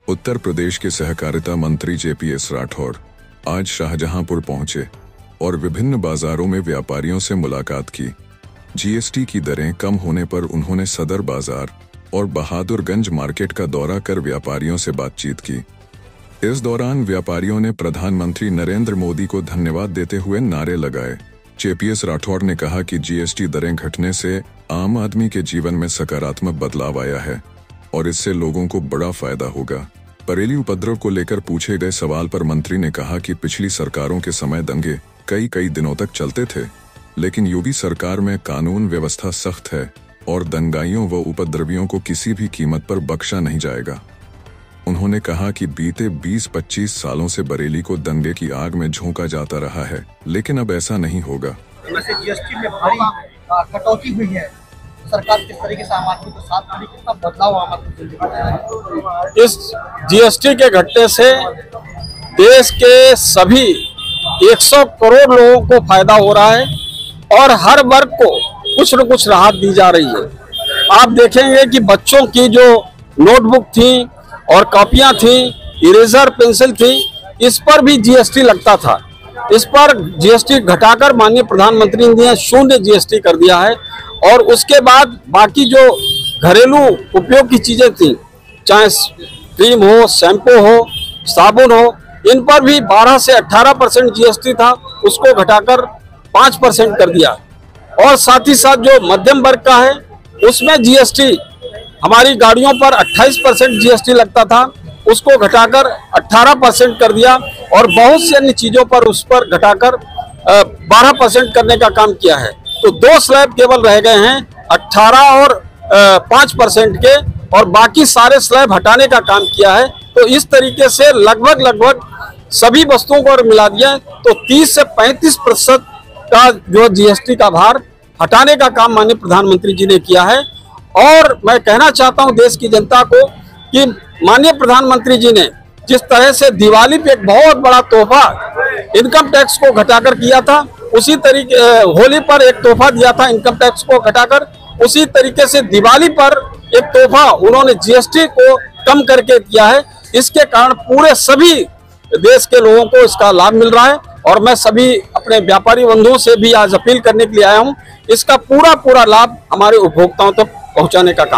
उत्तर प्रदेश के सहकारिता मंत्री JPS राठौड़ आज शाहजहांपुर पहुंचे और विभिन्न बाजारों में व्यापारियों से मुलाकात की। GST की दरें कम होने पर उन्होंने सदर बाजार और बहादुरगंज मार्केट का दौरा कर व्यापारियों से बातचीत की। इस दौरान व्यापारियों ने प्रधानमंत्री नरेंद्र मोदी को धन्यवाद देते हुए नारे लगाए। JPS राठौड़ ने कहा कि GST दरें घटने से आम आदमी के जीवन में सकारात्मक बदलाव आया है और इससे लोगों को बड़ा फायदा होगा। बरेली उपद्रव को लेकर पूछे गए सवाल पर मंत्री ने कहा कि पिछली सरकारों के समय दंगे कई दिनों तक चलते थे, लेकिन योगी सरकार में कानून व्यवस्था सख्त है और दंगाइयों व उपद्रवियों को किसी भी कीमत पर बख्शा नहीं जाएगा। उन्होंने कहा कि बीते 20-25 सालों से बरेली को दंगे की आग में झोंका जाता रहा है, लेकिन अब ऐसा नहीं होगा। GST में भारी कटौती हुई है, सरकार किस तरीके से आम आदमी को साथ में कितना बदलाव आम आदमी को इस GST के घटने से देश के सभी 100 करोड़ लोगों को फायदा हो रहा है और हर वर्ग को कुछ न कुछ राहत दी जा रही है। आप देखेंगे कि बच्चों की जो नोटबुक थी और कॉपियां थी, इरेजर पेंसिल थी, इस पर भी GST लगता था। इस पर GST घटाकर माननीय प्रधानमंत्री ने 0 GST कर दिया है और उसके बाद बाकी जो घरेलू उपयोग की चीजें थी, चाहे क्रीम हो, शैम्पू हो, साबुन हो, इन पर भी 12 से 18% GST था, उसको घटाकर 5% कर दिया। और साथ ही साथ जो मध्यम वर्ग का है उसमें GST, हमारी गाड़ियों पर 28% GST लगता था, उसको घटाकर 18% कर दिया और बहुत सी अन्य चीजों पर उस पर घटाकर 12% करने का काम किया है। तो 2 स्लैब केवल रह गए हैं 18 और 5% के, और बाकी सारे स्लैब हटाने का काम किया है। तो इस तरीके से लगभग सभी वस्तुओं को मिला दिया तो 30 से 35% का जो GST का भार हटाने का काम माननीय प्रधानमंत्री जी ने किया है। और मैं कहना चाहता हूं देश की जनता को कि माननीय प्रधानमंत्री जी ने जिस तरह से दिवाली पे एक बहुत बड़ा तोहफा इनकम टैक्स को घटाकर किया था, उसी तरीके होली पर एक तोहफा दिया था इनकम टैक्स को घटाकर, उसी तरीके से दिवाली पर एक तोहफा उन्होंने GST को कम करके दिया है। इसके कारण पूरे सभी देश के लोगों को इसका लाभ मिल रहा है और मैं सभी अपने व्यापारी बंधुओं से भी आज अपील करने के लिए आया हूं, इसका पूरा लाभ हमारे उपभोक्ताओं तक पहुंचाने का काम